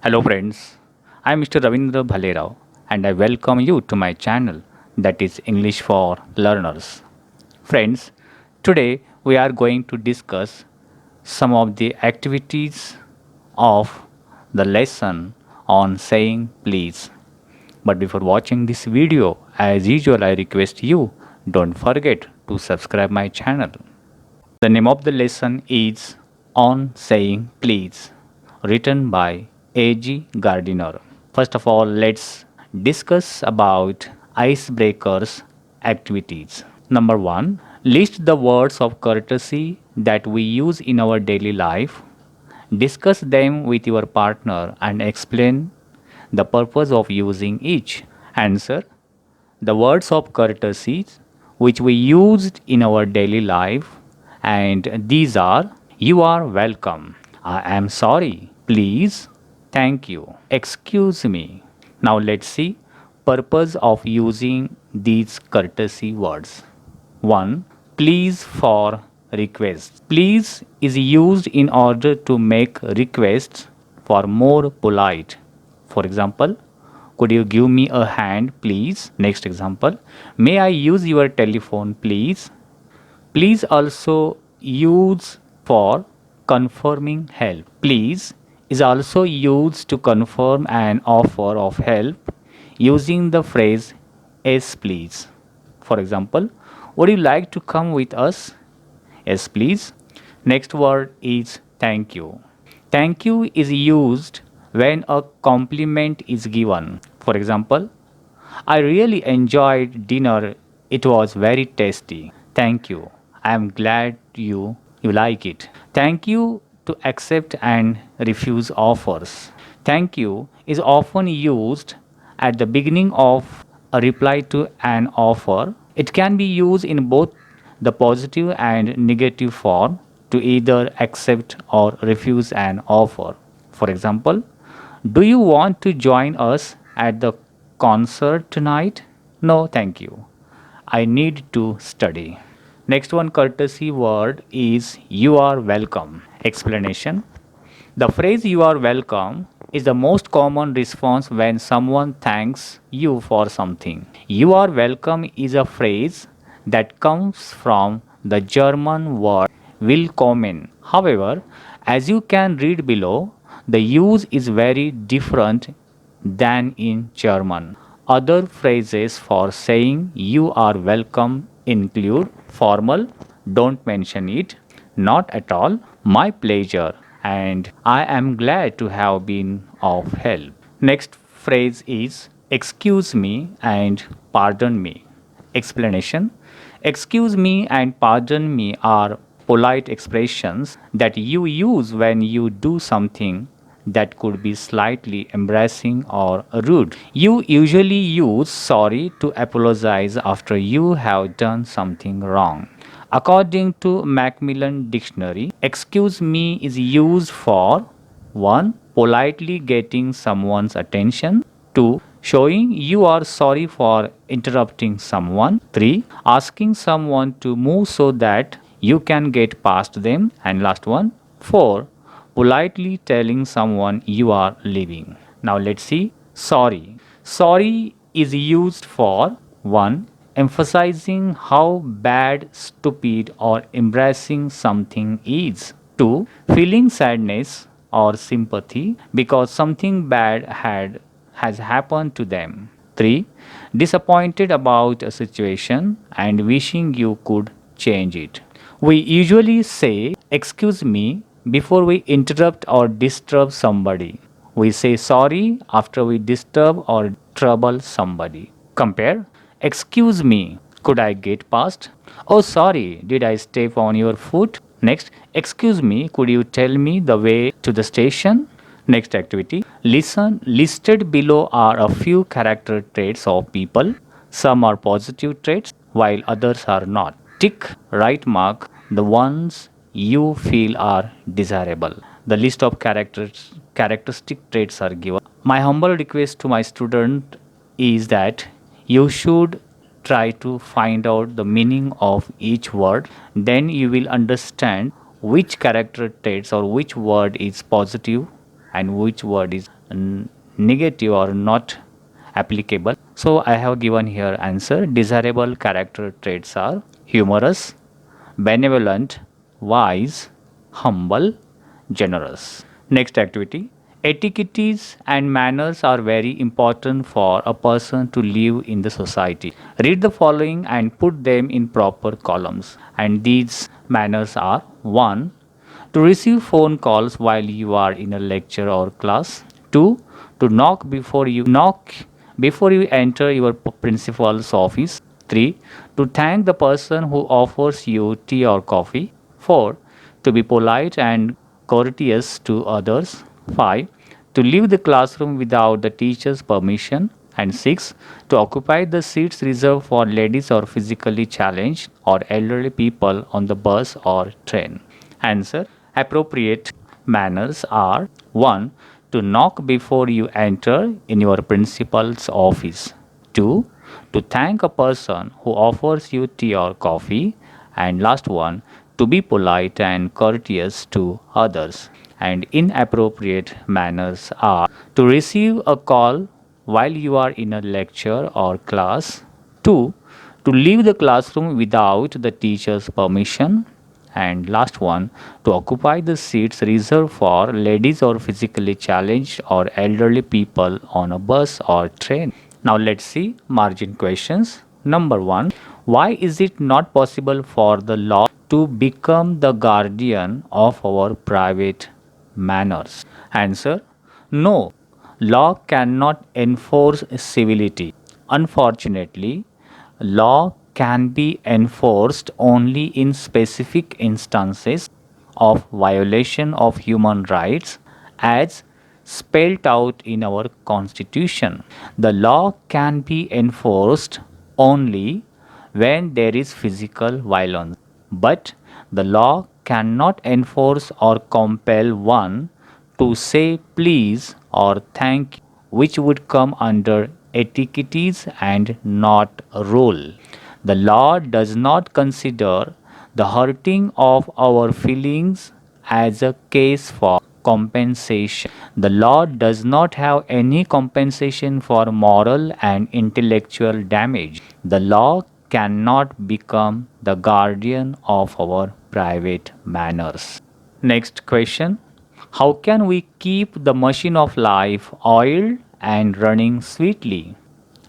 Hello friends, I am Mr. Ravindra Bhalerao and I welcome you to my channel that is English for Learners. Friends, today we are going to discuss some of the activities of the lesson on saying please. But before watching this video, as usual I request you don't forget to subscribe my channel. The name of the lesson is On Saying Please, written by A.G. Gardiner. First of all, let's discuss about icebreakers activities. Number 1, list the words of courtesy that we use in our daily life. Discuss them with your partner and explain the purpose of using each. Answer: the words of courtesy which we used in our daily life, and these are: you are welcome, I am sorry, please, thank you, excuse me. Now let's see purpose of using these courtesy words. 1. Please for requests. Please is used in order to make requests for more polite. For example, could you give me a hand, please? Next example, may I use your telephone, please? Please also used for confirming help. Please is also used to confirm an offer of help using the phrase yes, please. For example, would you like to come with us? Yes, please. Next word is thank you. Thank you is used when a compliment is given. For example, I really enjoyed dinner. It was very tasty. Thank you. I am glad you like it. Thank you to accept and refuse offers. Thank you is often used at the beginning of a reply to an offer. It can be used in both the positive and negative form to either accept or refuse an offer. For example, do you want to join us at the concert tonight? No, thank you. I need to study. Next one courtesy word is you are welcome. Explanation: the phrase you are welcome is the most common response when someone thanks you for something. You are welcome is a phrase that comes from the German word willkommen. However, as you can read below, the use is very different than in German. Other phrases for saying you are welcome include formal, don't mention it, not at all, my pleasure, and I am glad to have been of help. Next phrase is excuse me and pardon me. Explanation: excuse me and pardon me are polite expressions that you use when you do something that could be slightly embarrassing or rude. You usually use sorry to apologize after you have done something wrong. According to Macmillan Dictionary, excuse me is used for 1. Politely getting someone's attention. 2. Showing you are sorry for interrupting someone. 3. Asking someone to move so that you can get past them. And last one, 4. Politely telling someone you are leaving. Now let's see sorry. Sorry is used for 1. Emphasizing how bad, stupid, or embarrassing something is. 2. Feeling sadness or sympathy because something bad has happened to them. 3. Disappointed about a situation and wishing you could change it. We usually say, excuse me, before we interrupt or disturb somebody. We say sorry after we disturb or trouble somebody. Compare, excuse me, could I get past? Oh, sorry, did I step on your foot? Next, excuse me, could you tell me the way to the station? Next activity, listen. Listed below are a few character traits of people. Some are positive traits while others are not. Tick right mark the ones you feel are desirable. The list of characteristic traits are given. My humble request to my student is that you should try to find out the meaning of each word. Then you will understand which character traits or which word is positive and which word is negative or not applicable. So I have given here answer. Desirable character traits are humorous, benevolent, wise, humble, generous. Next activity. Etiquettes and manners are very important for a person to live in the society. Read the following and put them in proper columns. And these manners are 1. To receive phone calls while you are in a lecture or class. 2. To knock before you enter your principal's office. 3. To thank the person who offers you tea or coffee. 4. To be polite and courteous to others. 5. To leave the classroom without the teacher's permission. And 6. To occupy the seats reserved for ladies or physically challenged or elderly people on the bus or train. Answer. Appropriate manners are 1. To knock before you enter in your principal's office. 2. To thank a person who offers you tea or coffee. And last one, to be polite and courteous to others. And inappropriate manners are to receive a call while you are in a lecture or class. 2. To leave the classroom without the teacher's permission. And last one, to occupy the seats reserved for ladies or physically challenged or elderly people on a bus or train. Now let's see margin questions. Number 1, why is it not possible for the law to become the guardian of our private manners? Answer, no. Law cannot enforce civility. Unfortunately, law can be enforced only in specific instances of violation of human rights as spelled out in our constitution. The law can be enforced only when there is physical violence, but the law cannot enforce or compel one to say please or thank you, which would come under etiquettes and not rule. The law does not consider the hurting of our feelings as a case for compensation. The law does not have any compensation for moral and intellectual damage. The law cannot become the guardian of our private manners. Next question. How can we keep the machine of life oiled and running sweetly?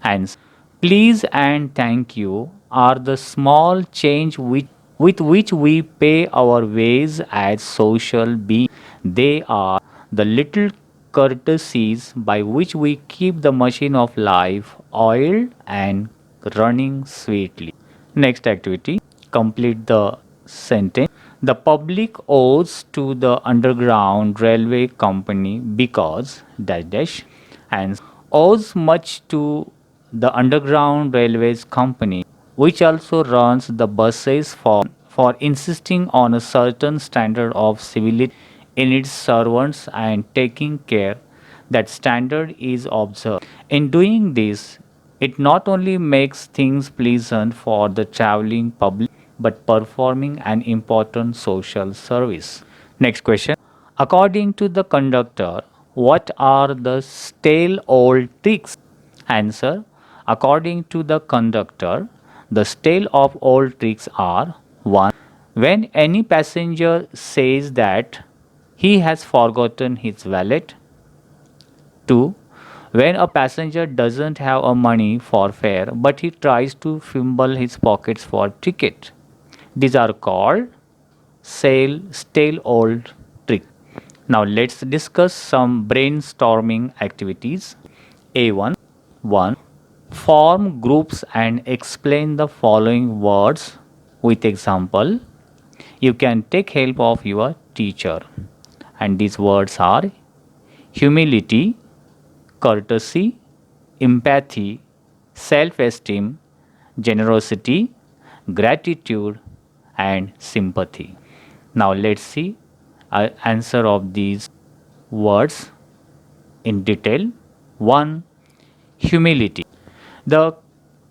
Answer. Please and thank you are the small change with which we pay our ways as social beings. They are the little courtesies by which we keep the machine of life oiled and running sweetly. Next activity. Complete the sentence. The public owes to the Underground Railway Company because dash dash and owes much to the Underground Railways Company, which also runs the buses for insisting on a certain standard of civility in its servants and taking care that standard is observed. In doing this, it not only makes things pleasant for the traveling public but performing an important social service. Next question. According to the conductor, what are the stale old tricks? Answer. According to the conductor, the stale of old tricks are 1. When any passenger says that he has forgotten his wallet. 2. When a passenger doesn't have a money for fare but he tries to fumble his pockets for ticket. These are called stale old tricks. Now let's discuss some brainstorming activities. A1. 1. Form groups and explain the following words with example. You can take help of your teacher. And these words are humility, courtesy, empathy, self-esteem, generosity, gratitude, and sympathy. Now let's see an answer of these words in detail. 1. Humility. The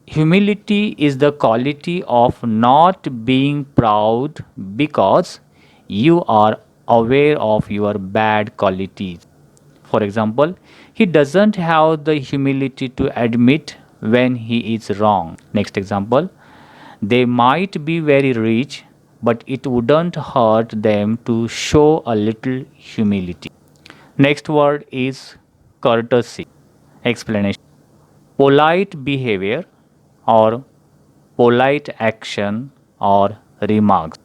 humility is the quality of not being proud because you are aware of your bad qualities. For example, he doesn't have the humility to admit when he is wrong. Next example, they might be very rich, but it wouldn't hurt them to show a little humility. Next word is courtesy. Explanation: polite behavior or polite action or remarks.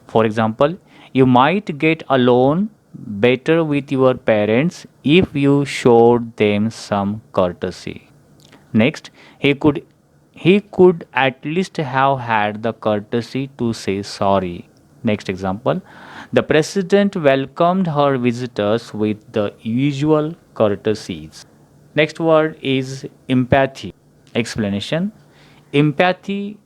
For example, you might get along better with your parents if you showed them some courtesy. Next, he could at least have had the courtesy to say sorry. Next example, the president welcomed her visitors with the usual courtesies. Next word is empathy. Explanation: empathy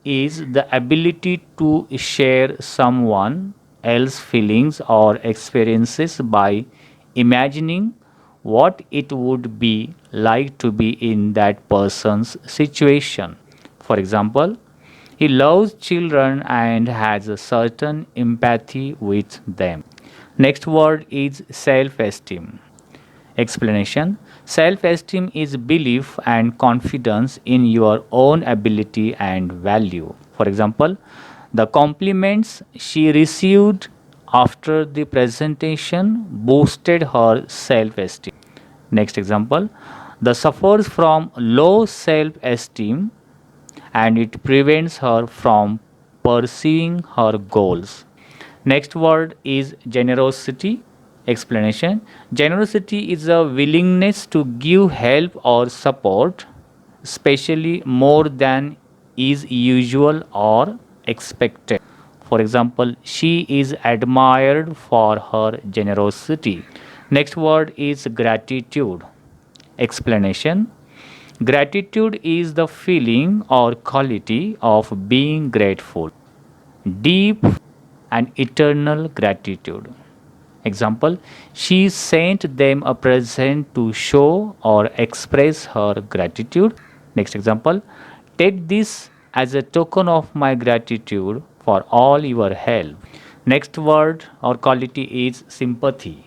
is the ability to share someone else's feelings or experiences by imagining what it would be like to be in that person's situation. For example, he loves children and has a certain empathy with them. Next word is self esteem. Explanation: self esteem is belief and confidence in your own ability and value. For example, the compliments she received after the presentation boosted her self esteem. Next example, the suffers from low self esteem and it prevents her from pursuing her goals. Next word is generosity. Explanation: generosity is a willingness to give help or support, especially more than is usual or expected. For example, she is admired for her generosity. Next word is gratitude. Explanation: gratitude is the feeling or quality of being grateful, deep and eternal gratitude. Example, she sent them a present to show or express her gratitude. Next example, take this as a token of my gratitude for all your help. Next word or quality is sympathy.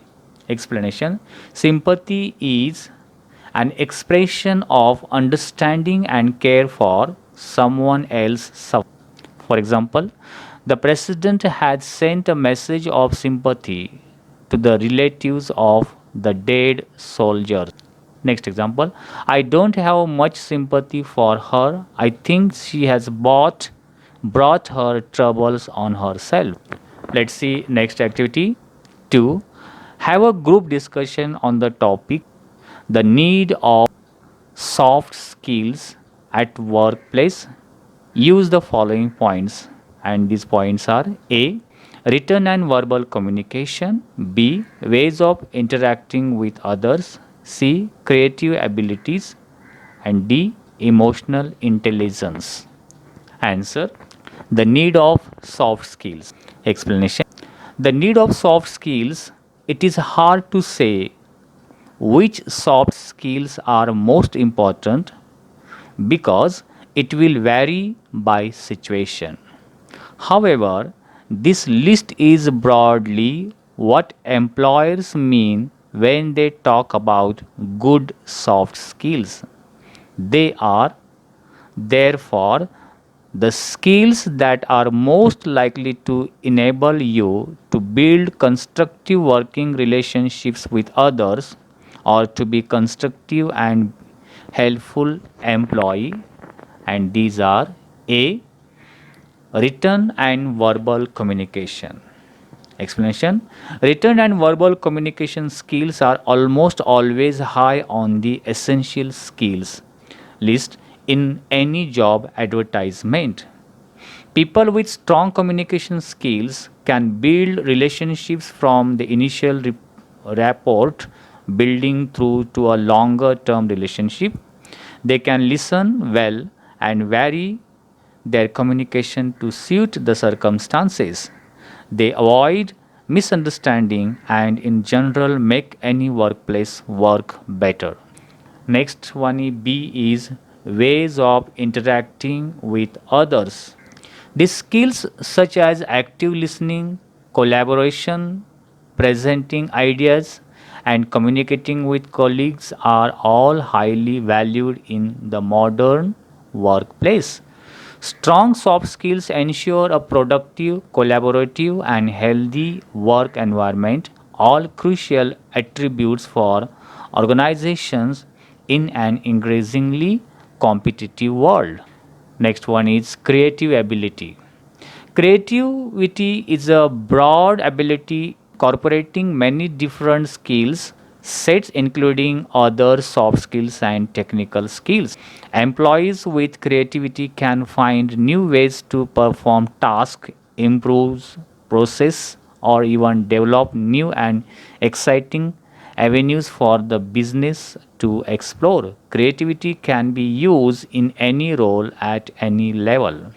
Explanation: sympathy is an expression of understanding and care for someone else's suffering. For example, the president had sent a message of sympathy to the relatives of the dead soldiers. Next example, I don't have much sympathy for her. I think she has brought her troubles on herself. Let's see next activity. 2. Have a group discussion on the topic the need of soft skills at workplace. Use the following points, and these points are: A. Written and verbal communication. B. Ways of interacting with others. C. Creative abilities. And D. Emotional intelligence. Answer: the need of soft skills. Explanation: the need of soft skills. It is hard to say which soft skills are most important because it will vary by situation. However, this list is broadly what employers mean when they talk about good soft skills. They are, therefore, the skills that are most likely to enable you to build constructive working relationships with others or to be constructive and helpful employee. And these are: A. Written and verbal communication. Explanation: written and verbal communication skills are almost always high on the essential skills list in any job advertisement. People with strong communication skills can build relationships from the initial rapport building through to a longer term relationship. They can listen well and vary their communication to suit the circumstances. They avoid misunderstanding and, in general, make any workplace work better. Next one B is ways of interacting with others. These skills such as active listening, collaboration, presenting ideas and communicating with colleagues are all highly valued in the modern workplace. Strong soft skills ensure a productive, collaborative, and healthy work environment, all crucial attributes for organizations in an increasingly competitive world. Next one is creative ability. Creativity is a broad ability incorporating many different skills sets, including other soft skills and technical skills. Employees with creativity can find new ways to perform tasks, improve process, or even develop new and exciting avenues for the business to explore. Creativity can be used in any role at any level.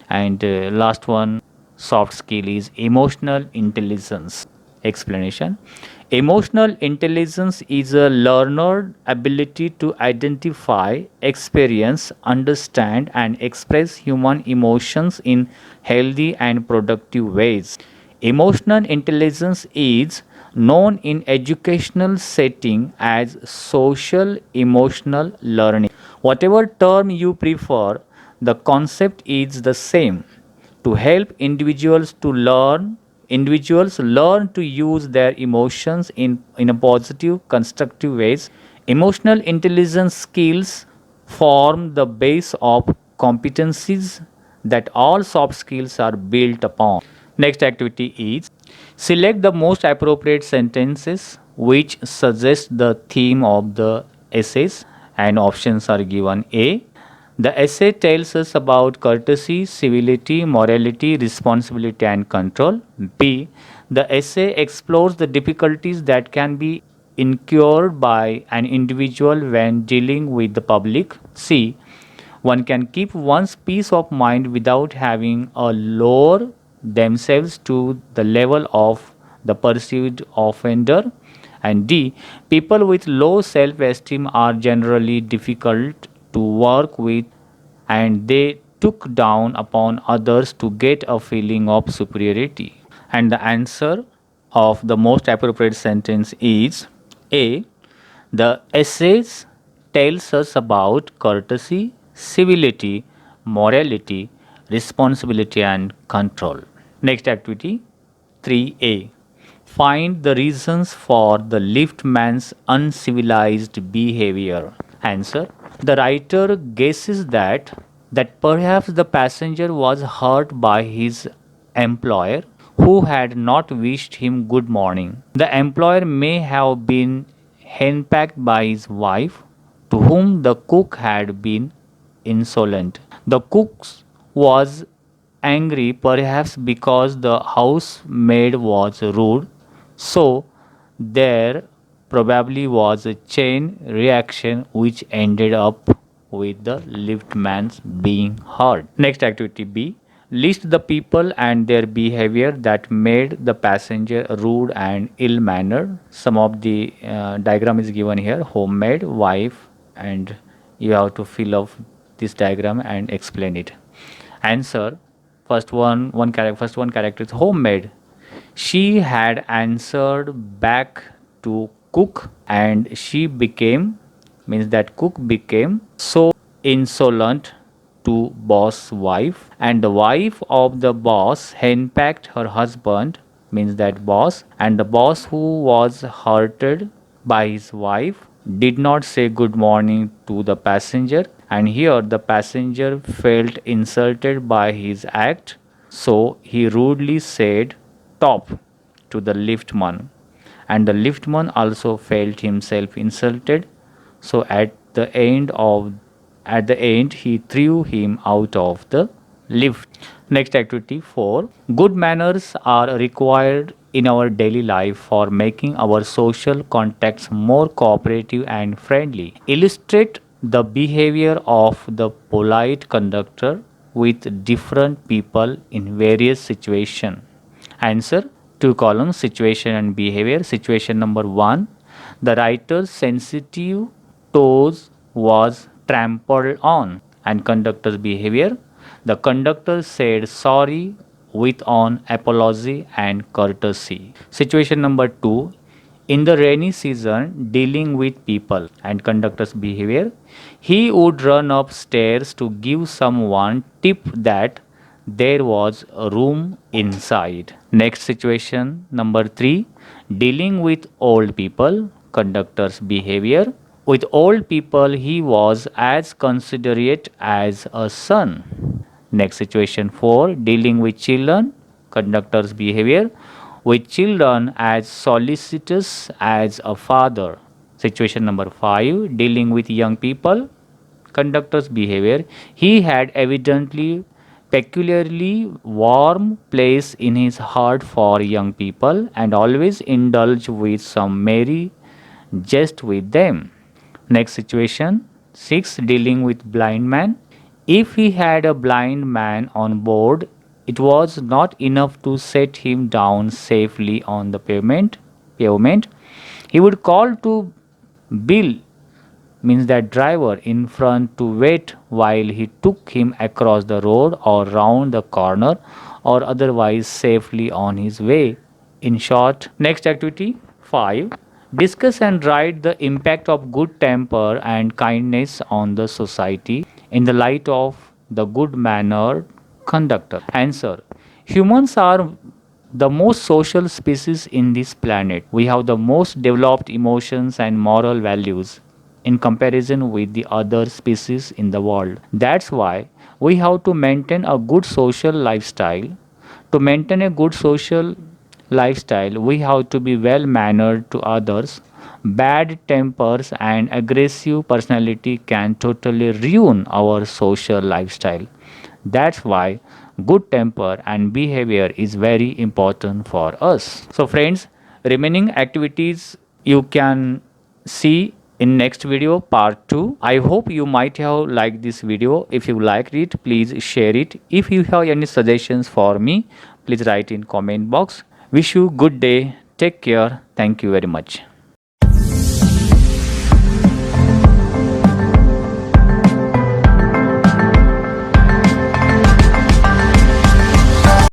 And last one soft skill is emotional intelligence. Explanation: emotional intelligence is a learned ability to identify, experience, understand, and express human emotions in healthy and productive ways. Emotional intelligence is known in educational setting as social emotional learning. Whatever term you prefer, the concept is the same. To help individuals learn to use their emotions in a positive, constructive ways. Emotional intelligence skills form the base of competencies that all soft skills are built upon. Next activity is select the most appropriate sentences which suggest the theme of the essays, and options are given. A. The essay tells us about courtesy, civility, morality, responsibility, and control. B. The essay explores the difficulties that can be incurred by an individual when dealing with the public. C. One can keep one's peace of mind without having a lower themselves to the level of the perceived offender. And D. People with low self esteem are generally difficult to work with and they took down upon others to get a feeling of superiority. And the answer of the most appropriate sentence is A. The essays tells us about courtesy, civility, morality, responsibility, and control. Next activity 3A. Find the reasons for the liftman's uncivilized behavior. Answer: the writer guesses that perhaps the passenger was hurt by his employer who had not wished him good morning. The employer may have been henpecked by his wife, to whom the cook had been insolent. The cook was angry perhaps because the housemaid was rude, so there probably was a chain reaction which ended up with the liftman's being hurt. Next activity B. List the people and their behavior that made the passenger rude and ill-mannered. Some of the diagram is given here: homemade, wife, and you have to fill up this diagram and explain it. Answer: first one character is homemade. She had answered back to cook and she became, means that cook became so insolent to boss wife, and the wife of the boss henpecked her husband, means that boss, and the boss who was hurted by his wife did not say good morning to the passenger, and here the passenger felt insulted by his act, so he rudely said top to the liftman, and the liftman also felt himself insulted, so at the end he threw him out of the lift. Next activity 4. Good manners are required in our daily life for making our social contacts more cooperative and friendly. Illustrate the behavior of the polite conductor with different people in various situations. Answer: two columns, situation and behavior. Situation number 1. The writer's sensitive toes was trampled on, and conductor's behavior. The conductor said sorry with an apology and courtesy. Situation number 2. In the rainy season, dealing with people and conductor's behavior, he would run upstairs to give someone tip that there was a room inside. Next situation number 3, dealing with old people, conductor's behavior. With old people, he was as considerate as a son. Next situation 4, dealing with children, conductor's behavior. With children, as solicitous as a father. Situation number 5, dealing with young people, conductor's behavior. He had evidently peculiarly warm place in his heart for young people and always indulged with some merry jest with them. Next situation 6, dealing with blind man. If he had a blind man on board, it was not enough to set him down safely on the pavement. He would call to Bill, means that driver in front, to wait while he took him across the road or round the corner or otherwise safely on his way. In short, next activity 5, discuss and write the impact of good temper and kindness on the society in the light of the good mannered conductor. Answer: humans are the most social species in this planet. We have the most developed emotions and moral values in comparison with the other species in the world. That's why we have to maintain a good social lifestyle. To maintain a good social lifestyle, we have to be well mannered to others. Bad tempers and aggressive personality can totally ruin our social lifestyle. That's why good temper and behavior is very important for us. So friends, remaining activities you can see in next video part 2. I hope you might have liked this video. If you liked it, please share it. If you have any suggestions for me, please write in comment box. Wish you good day. Take care. Thank you very much.